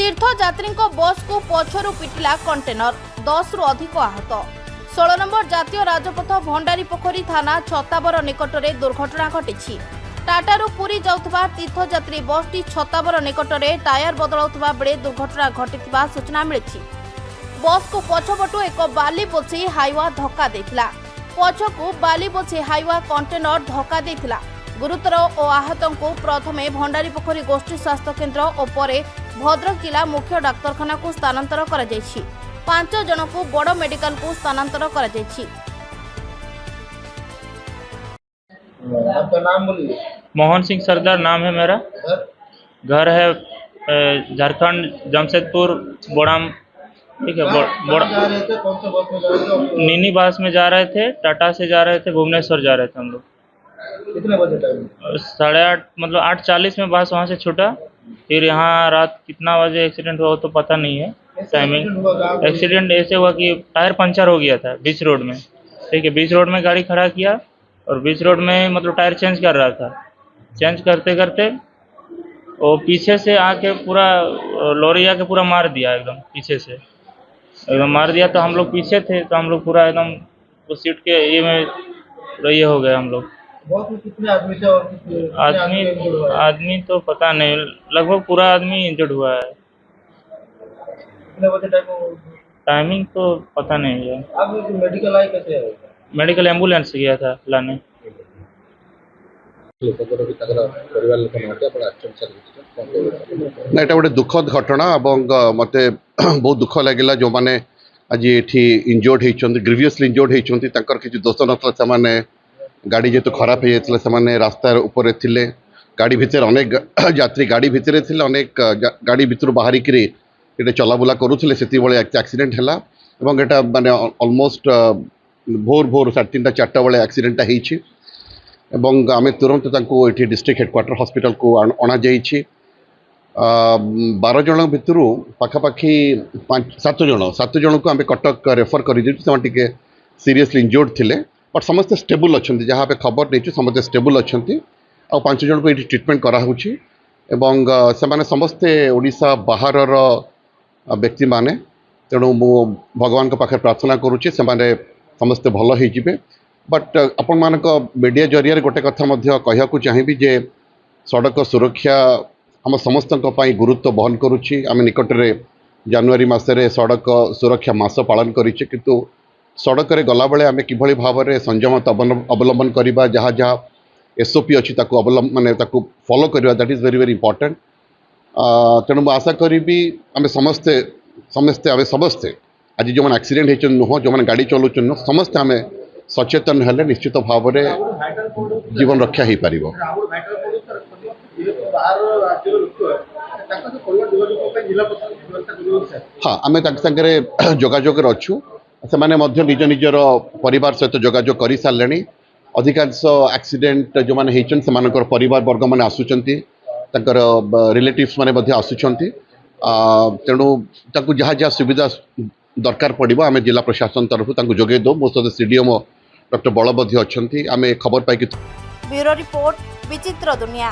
तीर्थयात्री बस को पछरु पिटिला कंटेनर 10 रु अधिक आहत। 16 नंबर जातीय राजपथ भंडारीपोखरी थाना छताबर निकट में दुर्घटना घटी। टाटारू पुरी जाउथबा तीर्थयात्री बसटी छताबर निकट में टायर बदलाउथबा बेले दुर्घटना घटिथिबा सूचना मिली। बस को पछपटु एक बाली बोझेई हाइवा धक्का देथिला। पछकु बाली बोझेई हाइवा कंटेनर धक्का देथिला। गुरुतर और आहतों को प्रथमे भंडारीपोखरी गोष्ठी स्वास्थ्य केन्द्र और परे भद्रक जिला मुख्य डाक्तरखाना को स्थानांतर करा जायछि। 5 जन को बड़ मेडिकल को स्थानांतर करा जायछि। आपका नाम बोलिए। मोहन सिंह सरदार नाम है मेरा। घर है झारखंड जमशेदपुर बोड़ाम। ठीक है। जा रहे थे, कौन सा बस में जा रहे थे? निनी बस में जा रहे थे, टाटा से जा रहे थे, भुवनेश्वर जा रहे थे हम लोग। कितने बजे टाइम? 8:30 मतलब 8:40 में बस वहाँ से छूटा। फिर यहाँ रात कितना बजे एक्सीडेंट हुआ तो पता नहीं है टाइमिंग। एक्सीडेंट ऐसे हुआ कि टायर पंचर हो गया था बीच रोड में। ठीक है। बीच रोड में गाड़ी खड़ा किया और बीच रोड में मतलब टायर चेंज कर रहा था। चेंज करते करते वो पीछे से आके पूरा लॉरी आके पूरा मार दिया, एकदम पीछे से एकदम मार दिया। तो हम लोग पीछे थे तो हम लोग पूरा एकदम उस सीट के ये में पूरा ये हो गए हम लोग। बस में कितने आदमी थे और कितने आदमी तो पता नहीं, लगभग पूरा आदमी इंजर्ड हुआ है। कितने बजे टाइमिंग तो पता नहीं है। आप मेडिकल आए कैसे आए? मेडिकल एम्बुलेंस से गया था लाने। ना एटा गोटे दुखद घटना और मते बहुत दुख लगे जो मैंने आज ये इंजोर्ड होती ग्रीवियसली इंजोर्ड होती किसी दोष ना। गाड़ी जेतु खराब हो जाता से रास्ता ऊपर थिले। गाड़ी भितर अनेक यात्री गाड़ी भितर थे, अनेक गाड़ी भितर बाहरिक चलाबुला करुले से एक्सीडेंट है। यहाँ माने ऑलमोस्ट भोर भोर 3:30 4टा बेले एक्सीडेंटा होती। आम तुरंत ये डिस्ट्रिक्ट हेडक्वार्टर हॉस्पिटल को अणा जा 12 जन भितर पाखापाखि 7 जन को आम कटक रेफर कर सीरियसली इंजोर्ड थे। बट समस्ते स्टेबल अच्छा जहाँ पे खबर नहीं समस्ते स्टेबल अच्छा। आ 5 जन को ये ट्रिटमेंट कराऊँगी से समस्ते ओडिशा बाहर व्यक्ति माने। तेणु मु भगवान के पाखे प्रार्थना करुच्ची से समस्ते भल हो। बट आपण मान मीडिया जरिया गोटे कथा कहया चाहिए जे सड़क सुरक्षा आम समस्त गुरुत्व बहन करुच्ची। आम निकट में जनवरी मसरे सड़क सुरक्षा मास पालन करिचे, किंतु सड़क रे गला बेले आम कि भाव में संयमता अवलंबन करवा जहाँ जहाँ एसओपी अच्छी माने फॉलो करवा that is very very important. तेणु मुझे आशा करी आम समस्ते समस्ते आम समस्ते आज जो मैंने एक्सीडेंट होती नुह जो मैंने गाड़ी चलाऊँ समस्ते आम सचेतन हेले निश्चित भाव में जीवन रक्षा हो पार। हाँ आम सागरे जोगाजोग अच्छू से निज निजर परिवार सहित जोगाजोग कर सारे। अधिकांश एक्सीडेंट जो मैंने होती परिवार वर्ग मैंने आसुंच रिलेटिव्स मैंने आसुंच। तेणु जहाँ जहाँ सुविधा दरकार पड़ो आम जिला प्रशासन तरफ जोगे दो। मो सहित सीडीएम डॉक्टर बलबधी अच्छा आम खबर पाई। ब्यूरो रिपोर्ट विचित्र दुनिया।